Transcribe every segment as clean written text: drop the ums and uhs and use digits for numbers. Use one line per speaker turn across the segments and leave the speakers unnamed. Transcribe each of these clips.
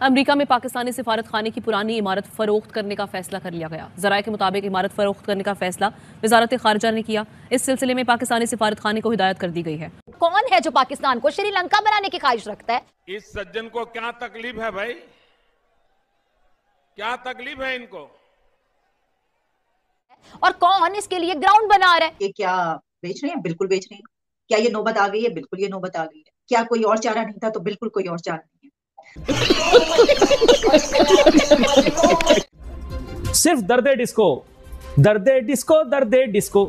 America में पाकिस्तानी सिफारत खाने की पुरानी इमारत फरोख्त करने का फैसला कर लिया गया। जराये के मुताबिक इमारत फरोख्त करने का फैसला वजारत खारजा ने किया। इस सिलसिले में पाकिस्तानी सिफारत खाने को हिदायत कर दी गई है।
कौन है जो पाकिस्तान को श्रीलंका बनाने की ख्वाहिश रखता है?
इस सज्जन को क्या तकलीफ है भाई? क्या तकलीफ है इनको?
और कौन इसके लिए ग्राउंड बना रहा है?
ये क्या बेच रहे हैं? बिल्कुल बेच रहे हैं। क्या ये नौबत आ गई है? बिल्कुल ये नौबत आ गई है। क्या कोई और चारा नहीं था? तो बिल्कुल कोई और चारा नहीं है।
सिर्फ दर्दे डिस्को, दर्दे डिस्को, दर्दे डिस्को।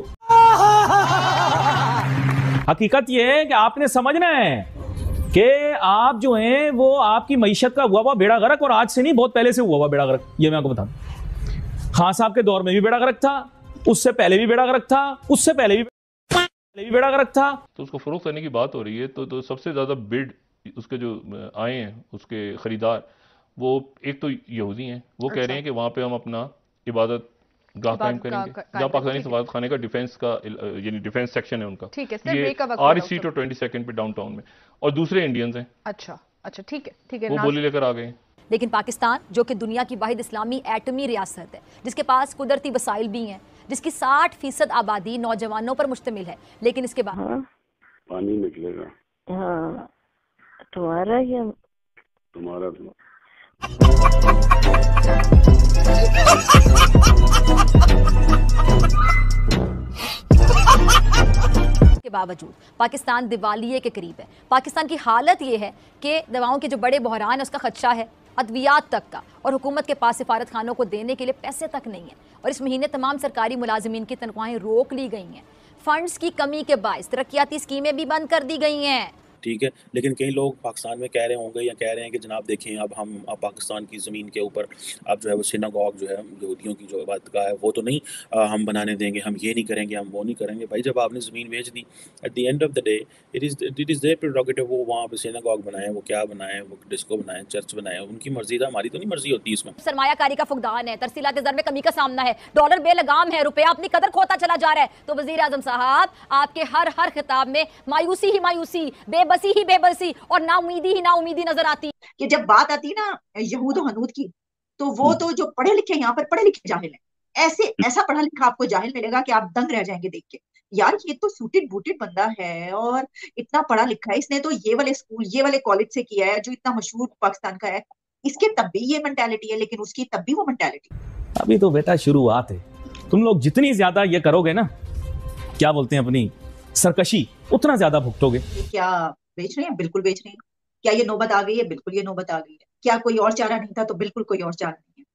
हकीकत यह है कि आपने समझना है कि आप जो हैं वो आपकी मईशत का हुआ बेड़ा गर्क, और आज से नहीं, बहुत पहले से हुआ बेड़ा गर्क। ये मैं आपको बता दूं, खान साहब के दौर में भी बेड़ा गर्क था, उससे पहले भी बेड़ा गर्क था, उससे पहले भी बेड़ा गर्क था।
तो उसको फरोख्त करने की बात हो रही है तो सबसे ज्यादा बिड उसके जो आए हैं, उसके खरीदार, वो एक तो यहूदी हैं। वो कह रहे हैं कि वहां पे हम अपना इबादत गाह कायम करेंगे, जहाँ पाकिस्तानी सफारत खाने का डिफेंस का यानी डिफेंस सेक्शन है उनका। ये आर स्ट्रीट और 22nd पे डाउनटाउन में। और दूसरे इंडियंस हैं।
अच्छा ठीक है,
वो बोली लेकर आ गए।
लेकिन पाकिस्तान जो कि दुनिया की वाहिद इस्लामी एटमी रियासत है, जिसके पास कुदरती वसाइल भी हैं, जिसकी 60% आबादी नौजवानों पर मुश्तमिल है, लेकिन इसके बाद
पानी निकलेगा।
हाँ, तुम्हारा या
तुम्हारा भी।
के बावजूद पाकिस्तान दिवालिये के करीब है। पाकिस्तान की हालत ये है कि दवाओं के जो बड़े बहरान है उसका खदशा है, अद्वियात तक का, और हुकूमत के पास सिफारत खानों को देने के लिए पैसे तक नहीं है। और इस महीने तमाम सरकारी मुलाजिमीन की तनख्वाहें रोक ली गई हैं। फंड्स की कमी के बायस तरक्याती स्कीमें भी बंद कर दी गई हैं।
ठीक है, लेकिन कई लोग पाकिस्तान में कह रहे होंगे या कह रहे हैं कि जनाब देखें, अब पाकिस्तान की ज़मीन के ऊपर अब जो है वो सिनागॉग जो है यहूदियों की जो इबादतगाह है वो तो नहीं हम बनाने देंगे, हम ये नहीं करेंगे, हम वो नहीं करेंगे। भाई जब आपने ज़मीन बेच दी, at the end of the day it is their prerogative, वो वहाँ पर सिनागॉग बनाएं, वो क्या बनाएं, वो डिस्को बनाएं, चर्च बनाएं, उनकी मर्जी था, हमारी तो नहीं मर्जी होती इसमें।
सरमायाकारी का फुकदान है, तरसीलात ज़र में कमी का सामना है, डॉलर बेलगाम है, रुपया अपनी कदर खोता चला जा रहा है। तो वज़ीर आज़म साहब, आपके हर खिताब में मायूसी ही मायूसी, बेबसी ही बेबसी और नाउमीदी ही नाउमीदी नजर आती।
कि जब बात आती ना यहूद हनूद की, तो वो तो जो पढ़े लिखे, यहाँ पर पढ़े लिखे जाहिल है। ऐसा पढ़ा लिखा आपको जाहिल मिलेगा कि आप दंग रह जाएंगे देख के। यार ये तो सूटेड बूटेड बंदा है और इतना पढ़ा लिखा है, इसने तो ये वाले स्कूल, ये वाले कॉलेज से किया है जो इतना मशहूर पाकिस्तान का है। इसके तब भी ये मेंटालिटी है, लेकिन उसकी तब भी वो मेंटालिटी।
अभी तो बेटा शुरुआत है। तुम लोग जितनी ज्यादा ये करोगे ना, क्या बोलते हैं, अपनी सरकशी, उतना ज्यादा भुगतोगे।
क्या बेच रहे हैं? बिल्कुल बेच रहे हैं। क्या ये नौबत आ गई है? बिल्कुल ये नौबत आ गई है। क्या कोई और चारा नहीं था? तो बिल्कुल कोई और चारा नहीं है।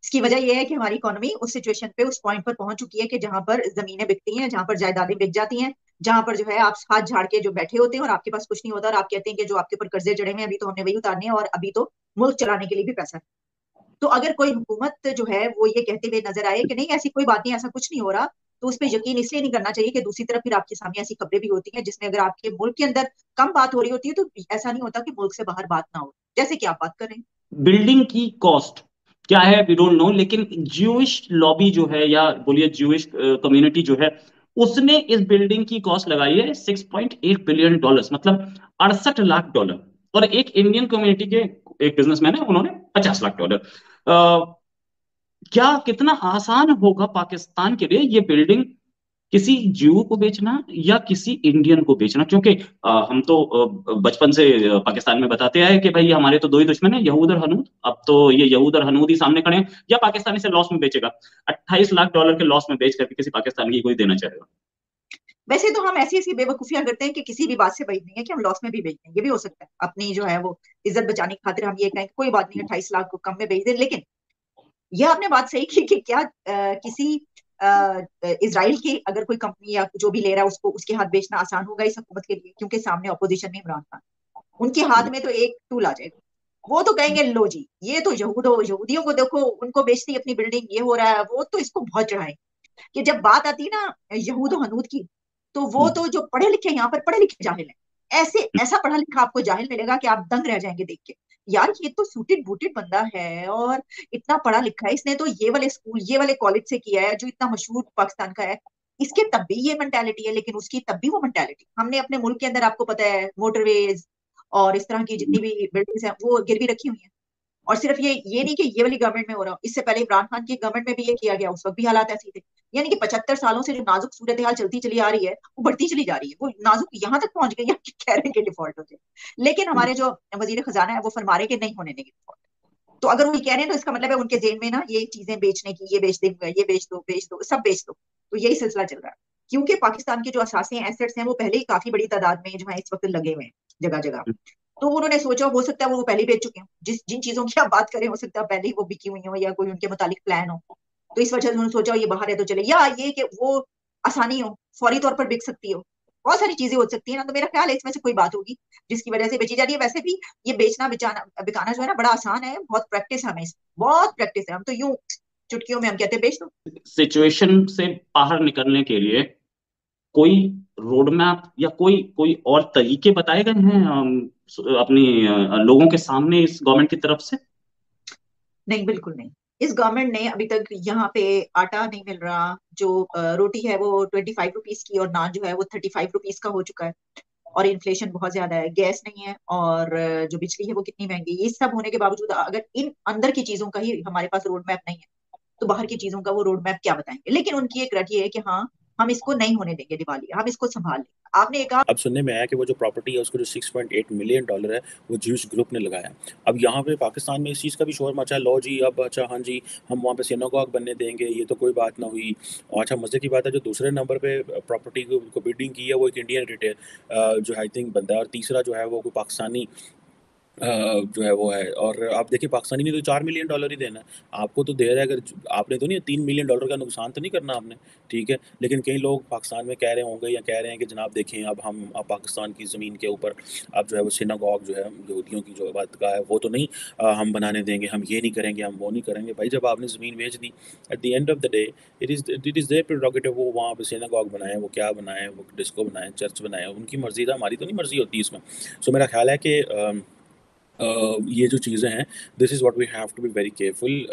इसकी वजह यह है कि हमारी इकोनॉमी उस सिचुएशन पे, उस पॉइंट पर पहुंच चुकी है कि जहां पर जमीनें बिकती हैं, जहां पर जायदादें बिक जाती हैं, जहां पर जो है आप हाथ झाड़ के जो बैठे होते हैं और आपके पास कुछ नहीं होता, और आप कहते हैं कि जो आपके ऊपर कर्जे चढ़े हुए हैं अभी तो हमने वही उतारने हैं और अभी तो मुल्क चलाने के लिए भी पैसा है। तो अगर कोई हुकूमत जो है वो ये कहते हुए नजर आए कि नहीं ऐसी कोई बात नहीं, ऐसा कुछ नहीं हो रहा, तो उस पर यकीन इसलिए नहीं करना चाहिए कि दूसरी तरफ फिर आपके सामने ऐसी खबरें भी होती हैं जिसमें अगर आपके मुल्क के अंदर कम बात हो रही होती है तो ऐसा नहीं होता कि मुल्क से बाहर बात ना हो, जैसे कि आप बात कर रहे हैं।
बिल्डिंग की कॉस्ट क्या है वी डोंट नो, लेकिन ज्यूइश लॉबी जो है, या बोलिए ज्यूइश कम्युनिटी जो है, उसने इस बिल्डिंग की कॉस्ट लगाई है $6.8 बिलियन, मतलब $68 लाख। और एक इंडियन कम्युनिटी के एक बिजनेसमैन है, उन्होंने $50 लाख। क्या कितना आसान होगा पाकिस्तान के लिए ये बिल्डिंग किसी ज्यू को बेचना या किसी इंडियन को बेचना? क्योंकि हम तो बचपन से पाकिस्तान में बताते आए कि भाई हमारे तो दो ही दुश्मन है, यहूद और हनूद। अब तो ये यहूद और हनूद ही सामने खड़े हैं, या पाकिस्तानी से लॉस में बेचेगा। $28 लाख के लॉस में बेच करके किसी पाकिस्तानी की कोई देना चाहेगा?
वैसे तो हम ऐसी बेवकूफियां करते हैं कि किसी भी बात से बेच देंगे कि हम लॉस में भी बेच देंगे, ये भी हो सकता है। अपनी जो है वो इज्जत बचाने की खातिर हम ये कहें कोई बात नहीं, 28 लाख को कम में बेच दें। लेकिन यह आपने बात सही की कि क्या किसी इजराइल की अगर कोई कंपनी या जो भी ले रहा है उसको उसके हाथ बेचना आसान होगा इस हुकूमत के लिए? क्योंकि सामने ऑपोजिशन में इमरान खान, उनके हाथ में तो एक टूल आ जाएगा। वो तो कहेंगे लो जी, ये तो यहूदियों को देखो, उनको बेचती अपनी बिल्डिंग, ये हो रहा है, वो तो इसको बहुत चढ़ाए। कि जब बात आती है ना यहूद हनूद की, तो वो तो जो पढ़े लिखे, यहाँ पर पढ़े लिखे जाहिल है। ऐसा पढ़ा लिखा आपको जाहिल मिलेगा कि आप दंग रह जाएंगे देख के। यार ये तो सूटेड बूटेड बंदा है और इतना पढ़ा लिखा है, इसने तो ये वाले स्कूल, ये वाले कॉलेज से किया है जो इतना मशहूर पाकिस्तान का है। इसके तब भी ये मेंटालिटी है, लेकिन उसकी तब भी वो मेंटालिटी। हमने अपने मुल्क के अंदर, आपको पता है, मोटरवेज और इस तरह की जितनी भी बिल्डिंग्स हैं वो गिरवी रखी हुई हैं, और सिर्फ ये नहीं कि ये वाली गवर्नमेंट में हो रहा हो, इससे पहले इमरान खान की गवर्नमेंट में भी ये किया गया, उस वक्त भी हालात ऐसे थे। यानी कि 75 सालों से जो नाजुक सूरत हाल चलती चली आ रही है वो बढ़ती चली जा रही है, वो नाजुक यहाँ तक पहुंच गई है कि कह रहे हैं कि डिफॉल्ट हो जाए। लेकिन हमारे जो वजीर खजाना है वो फरमा रहे कि नहीं होने देंगे डिफॉल्ट। तो अगर वो ये कह रहे हैं तो इसका मतलब है उनके जेल में ना ये चीजें बेचने की, ये बेच देंगे, ये बेच दो सब बेच दो। तो यही सिलसिला चल रहा है, क्योंकि पाकिस्तान के जो असासी एसेट्स हैं वो पहले ही काफी बड़ी तादाद में जो है इस वक्त लगे हुए हैं जगह जगह। तो उन्होंने सोचा, हो सकता है वो पहले ही बेच चुके हो, जिन चीजों की आप बात करें हो सकता है पहले ही वो बिकी हुई हो या कोई उनके मुतालिक प्लान हो। तो इस वजह से उन्होंने सोचा ये बाहर है तो चले, या ये कि वो आसानी हो, फौरी तौर पर बिक सकती हो, बहुत सारी चीजें हो सकती है ना। तो मेरा ख्याल है इसमें से कोई बात होगी जिसकी वजह से बेची जा रही है। वैसे भी ये बेचना बिकाना जो है ना बड़ा आसान है, बहुत प्रैक्टिस है हमें, बहुत प्रैक्टिस है। हम तो यूं चुटकियों में हम कहते हैं बेच दो।
सिचुएशन से बाहर निकलने के लिए कोई रोड मैप या कोई कोई और तरीके बताए गए हैं अपनी लोगों के सामने इस गवर्नमेंट की तरफ से?
नहीं, बिल्कुल नहीं। इस गवर्नमेंट ने अभी तक यहाँ पे आटा नहीं मिल रहा, जो रोटी है वो 25 रुपीज की और नान जो है वो 35 रुपीज का हो चुका है, और इन्फ्लेशन बहुत ज्यादा है, गैस नहीं है, और जो बिजली है वो कितनी महंगी। ये सब होने के बावजूद अगर इन अंदर की चीजों का ही हमारे पास रोड मैप नहीं है तो बाहर की चीजों का वो रोड मैप क्या बताएंगे। लेकिन उनकी एक रट ये है कि हाँ हम इसको नहीं होने देंगे दिवालिया, हम इसको संभाल लेंगे। आपने कहा
अब सुनने में आया कि वो जो प्रॉपर्टी है उसको जो $6.8 मिलियन है वो ज्यूश ग्रुप ने लगाया। अब यहाँ पे पाकिस्तान में इस चीज़ का भी शोर मचा, लो जी अब अच्छा हाँ जी हम वहाँ पे सिनेगॉग बनने देंगे, ये तो कोई बात ना हुई। और अच्छा मज़े की बात है जो दूसरे नंबर पे प्रॉपर्टी को बिल्डिंग की है वो एक इंडियन रिटेल जो आई थिंक बनता है, और तीसरा जो है वो कोई पाकिस्तानी जो है वो है। और आप देखिए पाकिस्तानी ने तो $4 मिलियन ही देना है आपको, तो दे रहा है। अगर आपने तो नहीं $3 मिलियन का नुकसान तो नहीं करना आपने, ठीक है। लेकिन कई लोग पाकिस्तान में कह रहे होंगे या कह रहे हैं कि जनाब देखें अब पाकिस्तान की ज़मीन के ऊपर अब जो है वो सिनागॉग जो है यहूदियों की जो इबादतगाह है वो तो नहीं हम बनाने देंगे, हम ये नहीं करेंगे, हम वो नहीं करेंगे। भाई जब आपने ज़मीन बेच दी, at the end of the day it is their prerogative, वो वहाँ पे सिनागॉग बनाएं, वो क्या बनाएं, वो डिस्को बनाएं, चर्च बनाएं, उनकी मर्जी था, हमारी तो नहीं मर्जी होती इसमें। सो मेरा ख्याल है कि ये जो चीज़ें हैं this is what we have to be very careful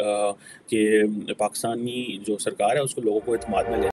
कि पाकिस्तानी जो सरकार है उसको लोगों को एतमाद में ले